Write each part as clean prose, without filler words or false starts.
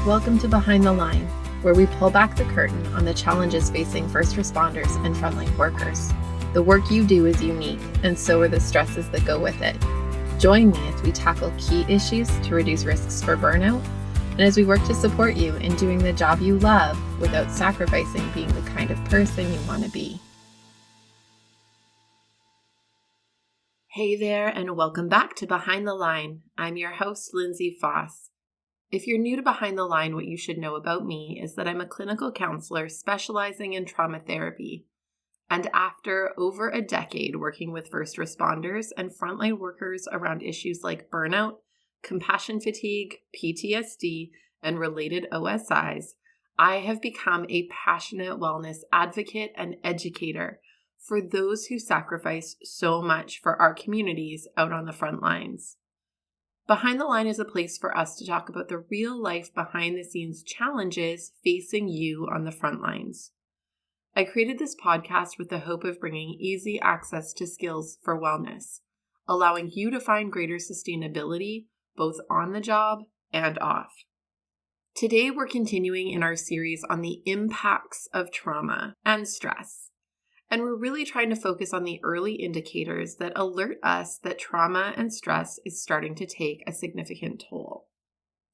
Welcome to Behind the Line, where we pull back the curtain on the challenges facing first responders and frontline workers. The work you do is unique, and so are the stresses that go with it. Join me as we tackle key issues to reduce risks for burnout, and as we work to support you in doing the job you love without sacrificing being the kind of person you want to be. Hey there, and welcome back to Behind the Line. I'm your host, Lindsay Foss. If you're new to Behind the Line, what you should know about me is that I'm a clinical counselor specializing in trauma therapy. And after over a decade working with first responders and frontline workers around issues like burnout, compassion fatigue, PTSD, and related OSIs, I have become a passionate wellness advocate and educator for those who sacrifice so much for our communities out on the front lines. Behind the Line is a place for us to talk about the real life behind the scenes challenges facing you on the front lines. I created this podcast with the hope of bringing easy access to skills for wellness, allowing you to find greater sustainability both on the job and off. Today we're continuing in our series on the impacts of trauma and stress. And we're really trying to focus on the early indicators that alert us that trauma and stress is starting to take a significant toll.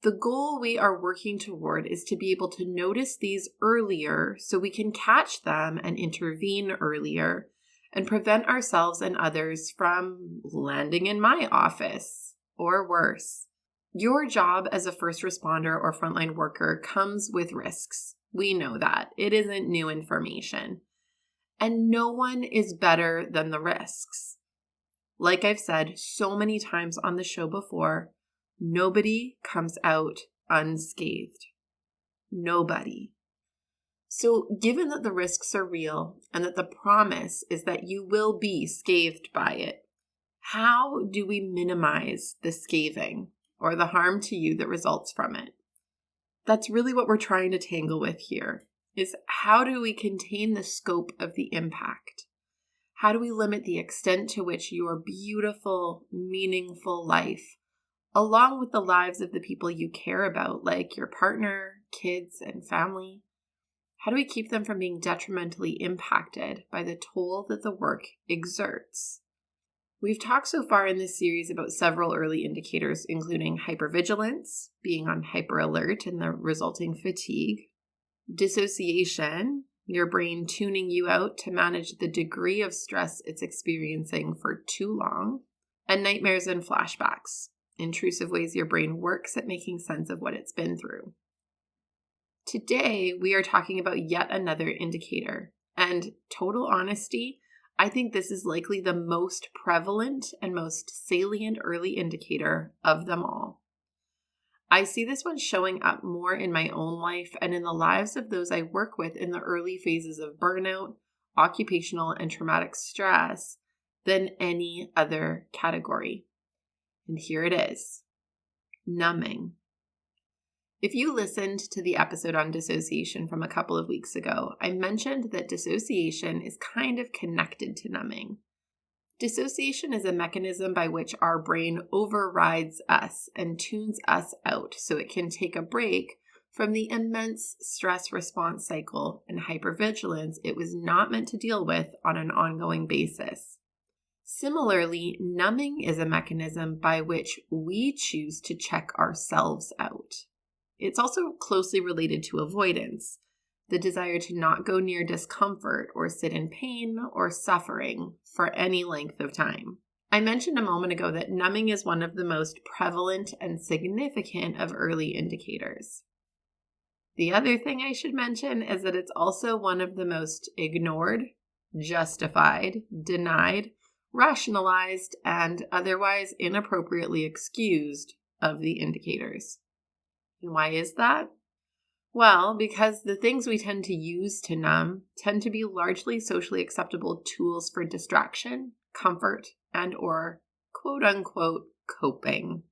The goal we are working toward is to be able to notice these earlier so we can catch them and intervene earlier and prevent ourselves and others from landing in my office or worse. Your job as a first responder or frontline worker comes with risks. We know that. It isn't new information. And no one is better than the risks. Like I've said so many times on the show before, nobody comes out unscathed. Nobody. So given that the risks are real and that the promise is that you will be scathed by it, how do we minimize the scathing or the harm to you that results from it? That's really what we're trying to tangle with here. Is how do we contain the scope of the impact? How do we limit the extent to which your beautiful, meaningful life, along with the lives of the people you care about, like your partner, kids, and family, how do we keep them from being detrimentally impacted by the toll that the work exerts? We've talked so far in this series about several early indicators, including hypervigilance, being on hyper alert and the resulting fatigue, dissociation, your brain tuning you out to manage the degree of stress it's experiencing for too long, and nightmares and flashbacks, intrusive ways your brain works at making sense of what it's been through. Today, we are talking about yet another indicator, and total honesty, I think this is likely the most prevalent and most salient early indicator of them all. I see this one showing up more in my own life and in the lives of those I work with in the early phases of burnout, occupational, and traumatic stress than any other category. And here it is, numbing. If you listened to the episode on dissociation from a couple of weeks ago, I mentioned that dissociation is kind of connected to numbing. Dissociation is a mechanism by which our brain overrides us and tunes us out so it can take a break from the immense stress response cycle and hypervigilance it was not meant to deal with on an ongoing basis. Similarly, numbing is a mechanism by which we choose to check ourselves out. It's also closely related to avoidance, the desire to not go near discomfort or sit in pain or suffering for any length of time. I mentioned a moment ago that numbing is one of the most prevalent and significant of early indicators. The other thing I should mention is that it's also one of the most ignored, justified, denied, rationalized, and otherwise inappropriately excused of the indicators. And why is that? Well, because the things we tend to use to numb tend to be largely socially acceptable tools for distraction, comfort, and or quote-unquote coping.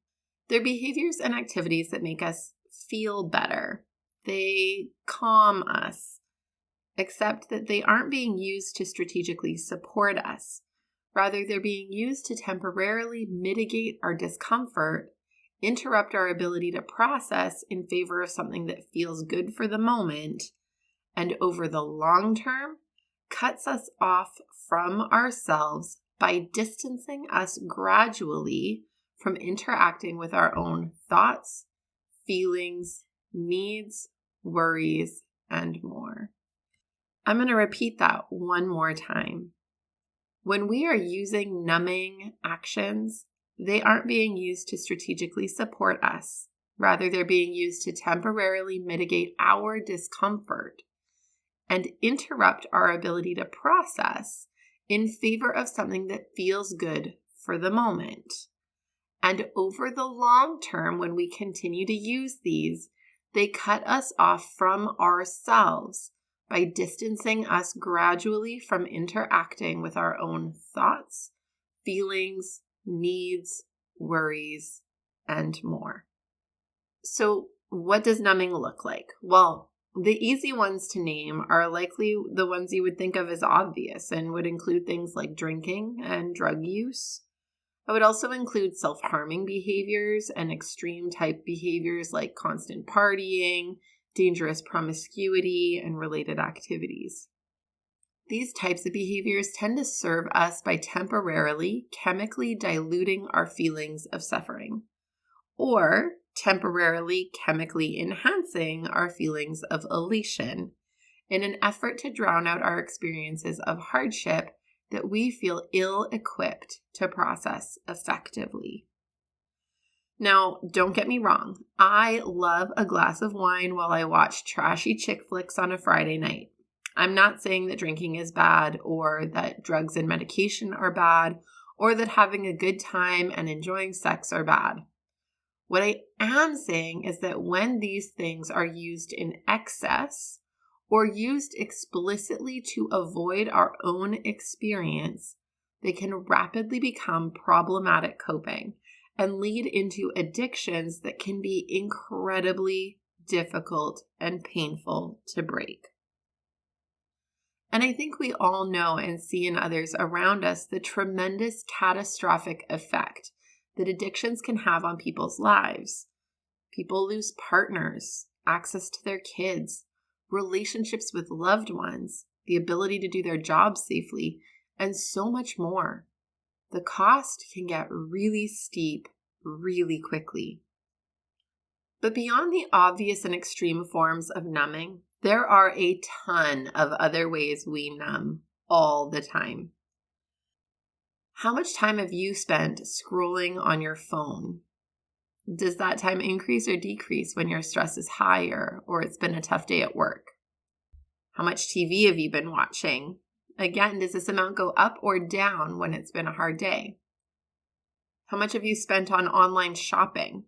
They're behaviors and activities that make us feel better. They calm us, except that they aren't being used to strategically support us. Rather, they're being used to temporarily mitigate our discomfort interrupt our ability to process in favor of something that feels good for the moment, and over the long term, cuts us off from ourselves by distancing us gradually from interacting with our own thoughts, feelings, needs, worries, and more. I'm going to repeat that one more time. When we are using numbing actions, they aren't being used to strategically support us. Rather, they're being used to temporarily mitigate our discomfort and interrupt our ability to process in favor of something that feels good for the moment. And over the long term, when we continue to use these, they cut us off from ourselves by distancing us gradually from interacting with our own thoughts, feelings, needs, worries, and more. So, what does numbing look like? Well, the easy ones to name are likely the ones you would think of as obvious and would include things like drinking and drug use. It would also include self-harming behaviors and extreme type behaviors like constant partying, dangerous promiscuity, and related activities. These types of behaviors tend to serve us by temporarily chemically diluting our feelings of suffering, or temporarily chemically enhancing our feelings of elation in an effort to drown out our experiences of hardship that we feel ill-equipped to process effectively. Now, don't get me wrong. I love a glass of wine while I watch trashy chick flicks on a Friday night. I'm not saying that drinking is bad or that drugs and medication are bad or that having a good time and enjoying sex are bad. What I am saying is that when these things are used in excess or used explicitly to avoid our own experience, they can rapidly become problematic coping and lead into addictions that can be incredibly difficult and painful to break. And I think we all know and see in others around us the tremendous catastrophic effect that addictions can have on people's lives. People lose partners, access to their kids, relationships with loved ones, the ability to do their jobs safely, and so much more. The cost can get really steep really quickly. But beyond the obvious and extreme forms of numbing, there are a ton of other ways we numb all the time. How much time have you spent scrolling on your phone? Does that time increase or decrease when your stress is higher or it's been a tough day at work? How much TV have you been watching? Again, does this amount go up or down when it's been a hard day? How much have you spent on online shopping?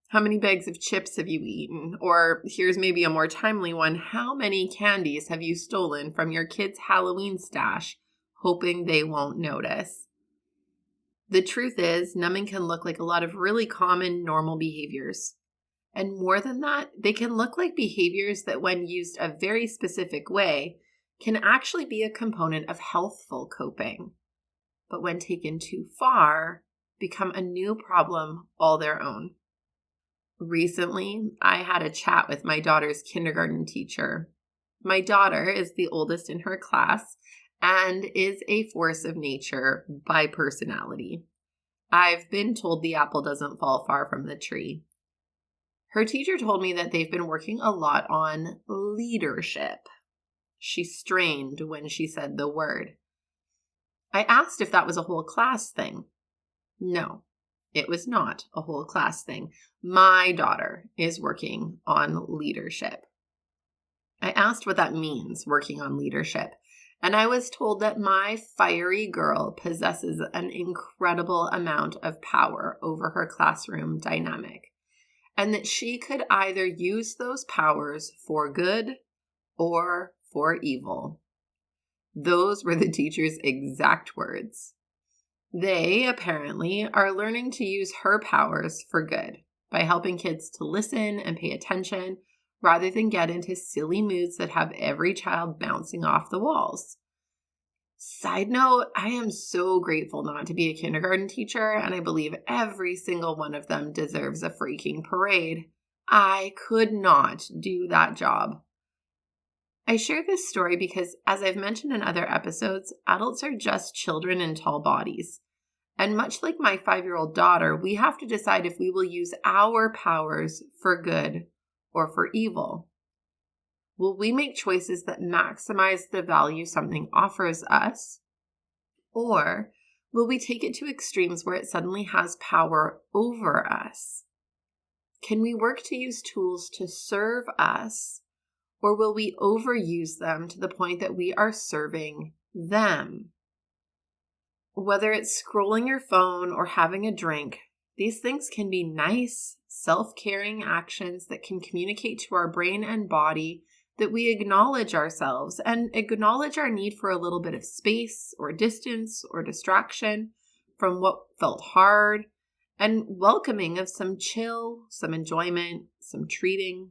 How many bags of chips have you eaten? Or here's maybe a more timely one. How many candies have you stolen from your kids' Halloween stash, hoping they won't notice? The truth is, numbing can look like a lot of really common, normal behaviors. And more than that, they can look like behaviors that, when used a very specific way, can actually be a component of healthful coping. But when taken too far, become a new problem all their own. Recently, I had a chat with my daughter's kindergarten teacher. My daughter is the oldest in her class and is a force of nature by personality. I've been told the apple doesn't fall far from the tree. Her teacher told me that they've been working a lot on leadership. She strained when she said the word. I asked if that was a whole class thing. No, it was not a whole class thing. My daughter is working on leadership. I asked what that means, working on leadership, and I was told that my fiery girl possesses an incredible amount of power over her classroom dynamic, and that she could either use those powers for good or for evil. Those were the teacher's exact words. They, apparently, are learning to use her powers for good by helping kids to listen and pay attention rather than get into silly moods that have every child bouncing off the walls. Side note, I am so grateful not to be a kindergarten teacher, and I believe every single one of them deserves a freaking parade. I could not do that job. I share this story because, as I've mentioned in other episodes, adults are just children in tall bodies. And much like my 5-year-old daughter, we have to decide if we will use our powers for good or for evil. Will we make choices that maximize the value something offers us? Or will we take it to extremes where it suddenly has power over us? Can we work to use tools to serve us, or will we overuse them to the point that we are serving them? Whether it's scrolling your phone or having a drink, these things can be nice, self-caring actions that can communicate to our brain and body that we acknowledge ourselves and acknowledge our need for a little bit of space or distance or distraction from what felt hard, and welcoming of some chill, some enjoyment, some treating.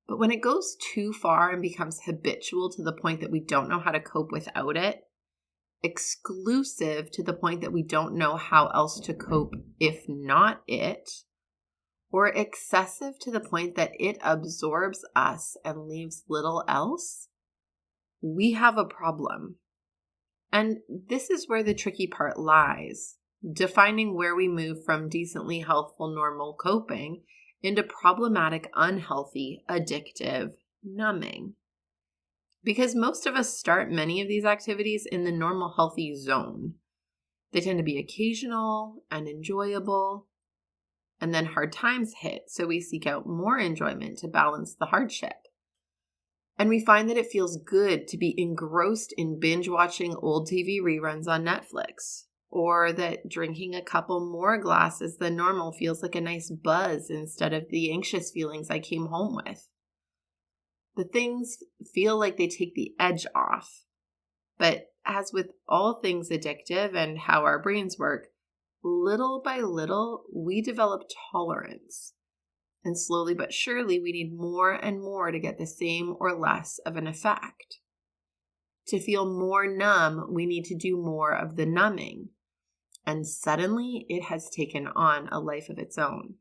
But when it goes too far and becomes habitual to the point that we don't know how to cope without it, exclusive to the point that we don't know how else to cope if not it, or excessive to the point that it absorbs us and leaves little else, we have a problem. And this is where the tricky part lies, defining where we move from decently healthful, normal coping into problematic, unhealthy, addictive numbing. Because most of us start many of these activities in the normal, healthy zone. They tend to be occasional and enjoyable, and then hard times hit, so we seek out more enjoyment to balance the hardship. And we find that it feels good to be engrossed in binge watching old TV reruns on Netflix, or that drinking a couple more glasses than normal feels like a nice buzz instead of the anxious feelings I came home with. The things feel like they take the edge off. But as with all things addictive and how our brains work, little by little, we develop tolerance. And slowly but surely, we need more and more to get the same or less of an effect. To feel more numb, we need to do more of the numbing. And suddenly, it has taken on a life of its own.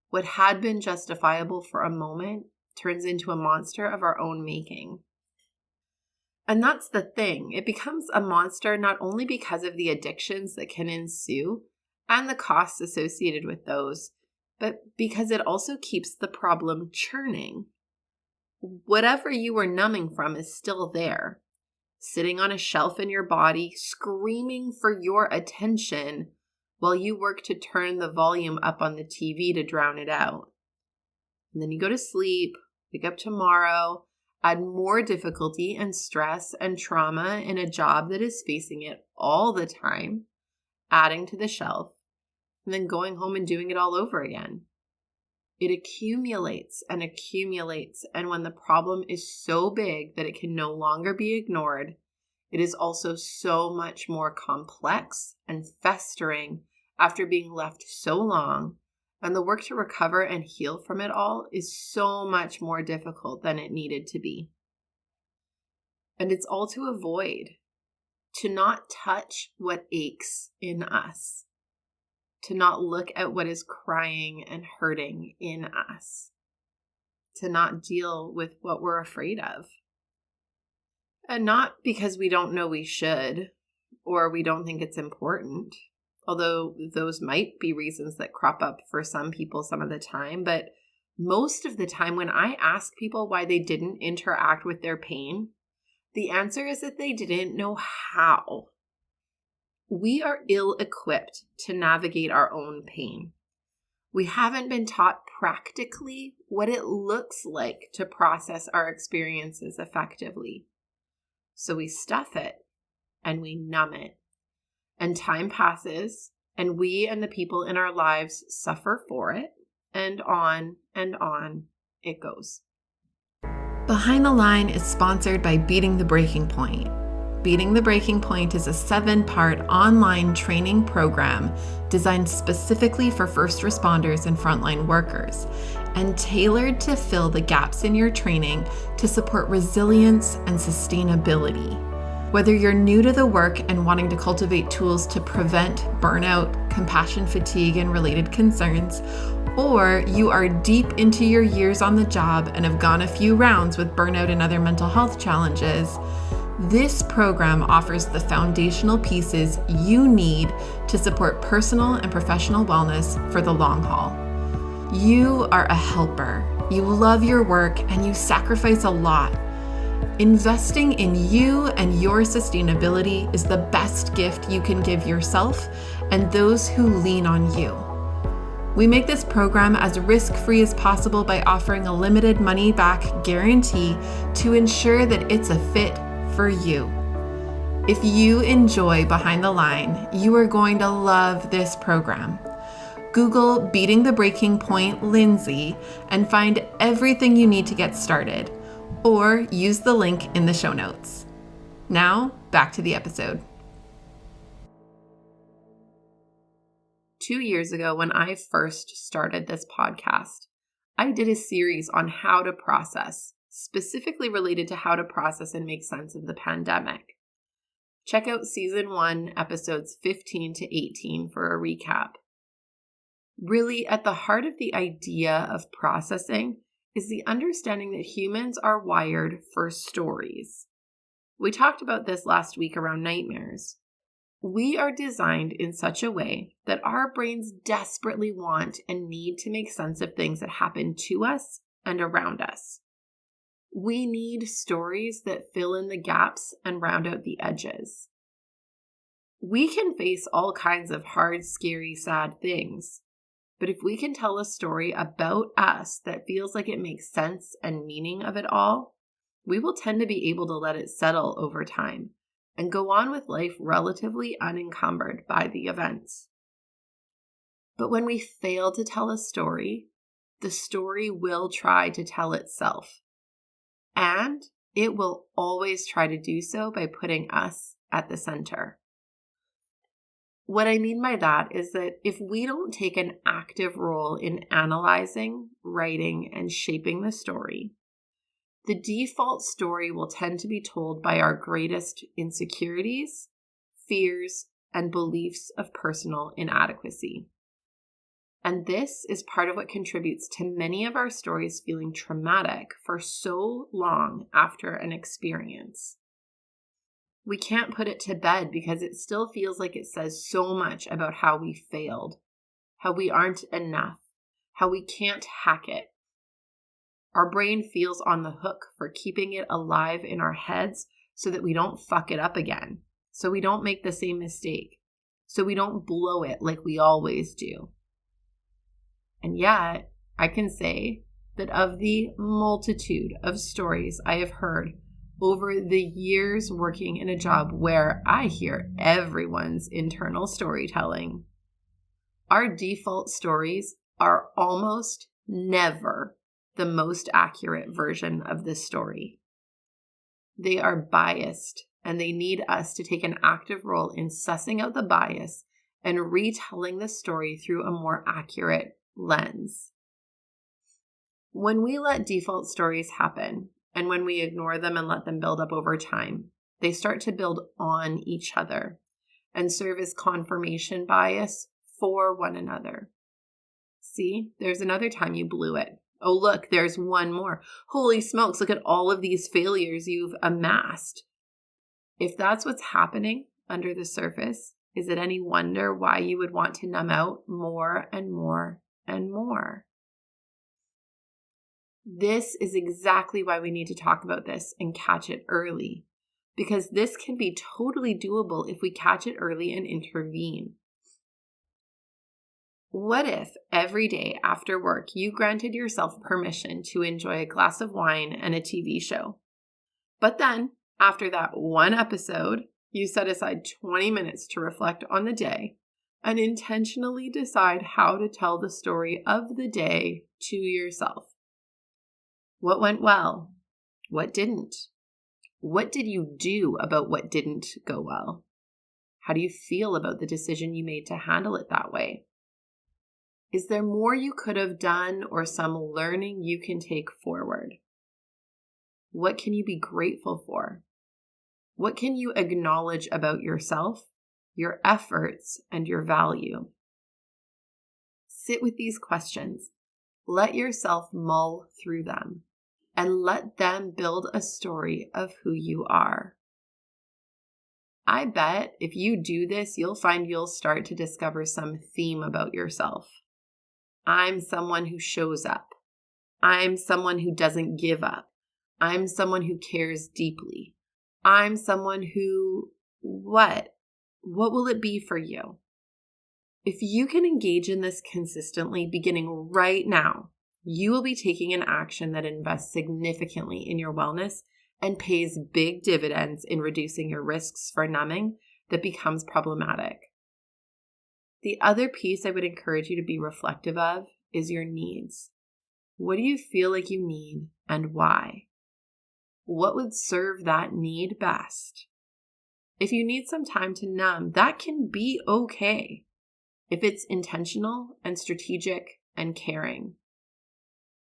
What had been justifiable for a moment turns into a monster of our own making. And that's the thing. It becomes a monster not only because of the addictions that can ensue and the costs associated with those, but because it also keeps the problem churning. Whatever you were numbing from is still there, sitting on a shelf in your body, screaming for your attention while you work to turn the volume up on the TV to drown it out. And then you go to sleep, wake up tomorrow, add more difficulty and stress and trauma in a job that is facing it all the time, adding to the shelf, and then going home and doing it all over again. It accumulates and accumulates, and when the problem is so big that it can no longer be ignored, it is also so much more complex and festering after being left so long, and the work to recover and heal from it all is so much more difficult than it needed to be. And it's all to avoid, to not touch what aches in us, to not look at what is crying and hurting in us, to not deal with what we're afraid of. And not because we don't know we should, or we don't think it's important, although those might be reasons that crop up for some people some of the time. But most of the time when I ask people why they didn't interact with their pain, the answer is that they didn't know how. We are ill-equipped to navigate our own pain. We haven't been taught practically what it looks like to process our experiences effectively. So we stuff it and we numb it. And time passes, and we and the people in our lives suffer for it, and on it goes. Behind the Line is sponsored by Beating the Breaking Point. Beating the Breaking Point is a 7-part online training program designed specifically for first responders and frontline workers, and tailored to fill the gaps in your training to support resilience and sustainability. Whether you're new to the work and wanting to cultivate tools to prevent burnout, compassion fatigue, and related concerns, or you are deep into your years on the job and have gone a few rounds with burnout and other mental health challenges, this program offers the foundational pieces you need to support personal and professional wellness for the long haul. You are a helper. You love your work and you sacrifice a lot. Investing in you and your sustainability is the best gift you can give yourself and those who lean on you. We make this program as risk-free as possible by offering a limited money-back guarantee to ensure that it's a fit for you. If you enjoy Behind the Line, you are going to love this program. Google Beating the Breaking Point Lindsay and find everything you need to get started, or use the link in the show notes. Now, back to the episode. 2 years ago, when I first started this podcast, I did a series on how to process, specifically related to how to process and make sense of the pandemic. Check out season 1, episodes 15 to 18 for a recap. Really, at the heart of the idea of processing is the understanding that humans are wired for stories. We talked about this last week around nightmares. We are designed in such a way that our brains desperately want and need to make sense of things that happen to us and around us. We need stories that fill in the gaps and round out the edges. We can face all kinds of hard, scary, sad things. But if we can tell a story about us that feels like it makes sense and meaning of it all, we will tend to be able to let it settle over time and go on with life relatively unencumbered by the events. But when we fail to tell a story, the story will try to tell itself. And it will always try to do so by putting us at the center. What I mean by that is that if we don't take an active role in analyzing, writing, and shaping the story, the default story will tend to be told by our greatest insecurities, fears, and beliefs of personal inadequacy. And this is part of what contributes to many of our stories feeling traumatic for so long after an experience. We can't put it to bed because it still feels like it says so much about how we failed, how we aren't enough, how we can't hack it. Our brain feels on the hook for keeping it alive in our heads so that we don't fuck it up again, so we don't make the same mistake, so we don't blow it like we always do. And yet, I can say that of the multitude of stories I have heard over the years working in a job where I hear everyone's internal storytelling, our default stories are almost never the most accurate version of this story. They are biased, and they need us to take an active role in sussing out the bias and retelling the story through a more accurate lens. When we let default stories happen, and when we ignore them and let them build up over time, they start to build on each other and serve as confirmation bias for one another. See, there's another time you blew it. Oh, look, there's one more. Holy smokes, look at all of these failures you've amassed. If that's what's happening under the surface, is it any wonder why you would want to numb out more and more and more? This is exactly why we need to talk about this and catch it early, because this can be totally doable if we catch it early and intervene. What if every day after work you granted yourself permission to enjoy a glass of wine and a TV show? But then, after that one episode, you set aside 20 minutes to reflect on the day and intentionally decide how to tell the story of the day to yourself. What went well? What didn't? What did you do about what didn't go well? How do you feel about the decision you made to handle it that way? Is there more you could have done or some learning you can take forward? What can you be grateful for? What can you acknowledge about yourself, your efforts, and your value? Sit with these questions. Let yourself mull through them, and let them build a story of who you are. I bet if you do this, you'll find you'll start to discover some theme about yourself. I'm someone who shows up. I'm someone who doesn't give up. I'm someone who cares deeply. I'm someone who, what? What will it be for you? If you can engage in this consistently beginning right now, you will be taking an action that invests significantly in your wellness and pays big dividends in reducing your risks for numbing that becomes problematic. The other piece I would encourage you to be reflective of is your needs. What do you feel like you need and why? What would serve that need best? If you need some time to numb, that can be okay if it's intentional and strategic and caring.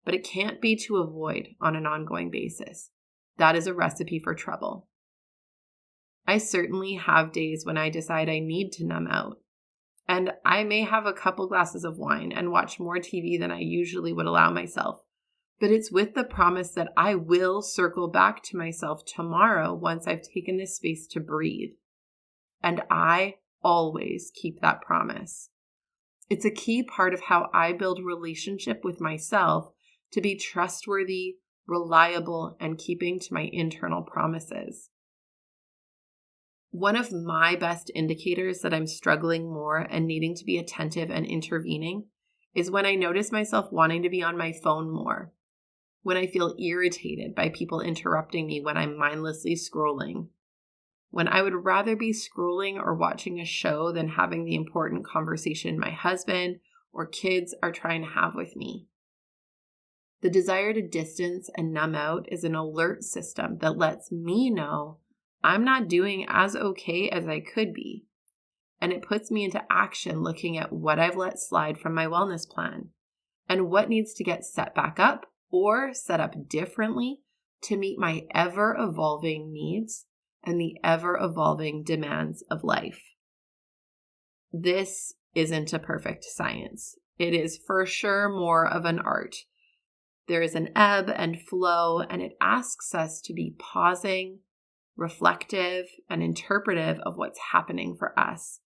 But it can't be to avoid on an ongoing basis. That is a recipe for trouble. I certainly have days when I decide I need to numb out. And I may have a couple glasses of wine and watch more TV than I usually would allow myself. But it's with the promise that I will circle back to myself tomorrow once I've taken this space to breathe. And I always keep that promise. It's a key part of how I build relationship with myself to be trustworthy, reliable, and keeping to my internal promises. One of my best indicators that I'm struggling more and needing to be attentive and intervening is when I notice myself wanting to be on my phone more, when I feel irritated by people interrupting me when I'm mindlessly scrolling, when I would rather be scrolling or watching a show than having the important conversation my husband or kids are trying to have with me. The desire to distance and numb out is an alert system that lets me know I'm not doing as okay as I could be. And it puts me into action looking at what I've let slide from my wellness plan and what needs to get set back up or set up differently to meet my ever-evolving needs and the ever-evolving demands of life. This isn't a perfect science. It is for sure more of an art. There is an ebb and flow, and it asks us to be pausing, reflective, and interpretive of what's happening for us,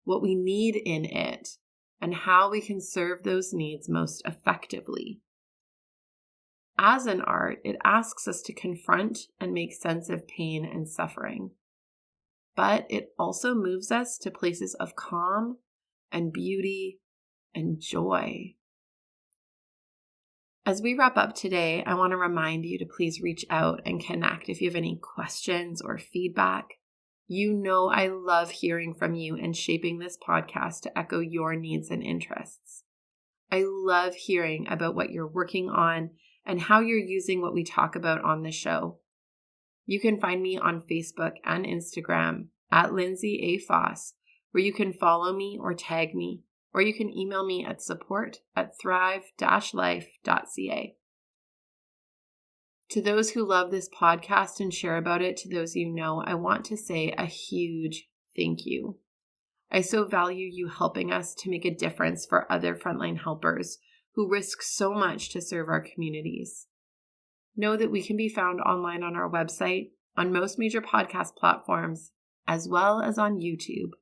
what we need in it, and how we can serve those needs most effectively. As an art, it asks us to confront and make sense of pain and suffering. But it also moves us to places of calm and beauty and joy. As we wrap up today, I want to remind you to please reach out and connect if you have any questions or feedback. You know I love hearing from you and shaping this podcast to echo your needs and interests. I love hearing about what you're working on and how you're using what we talk about on the show. You can find me on Facebook and Instagram at Lindsay A. Foss, where you can follow me or tag me, or you can email me at support@thrive-life.ca. To those who love this podcast and share about it to those you know, I want to say a huge thank you. I so value you helping us to make a difference for other frontline helpers who risk so much to serve our communities. Know that we can be found online on our website, on most major podcast platforms, as well as on YouTube.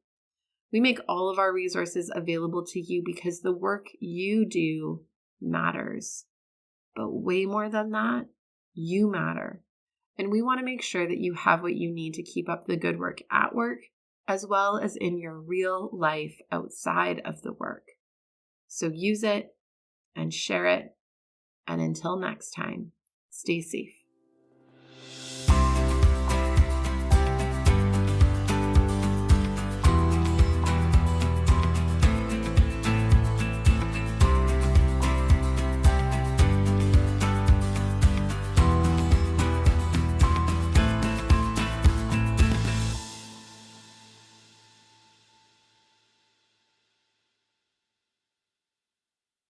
We make all of our resources available to you because the work you do matters. But way more than that, you matter. And we want to make sure that you have what you need to keep up the good work at work, as well as in your real life outside of the work. So use it and share it. And until next time, stay safe.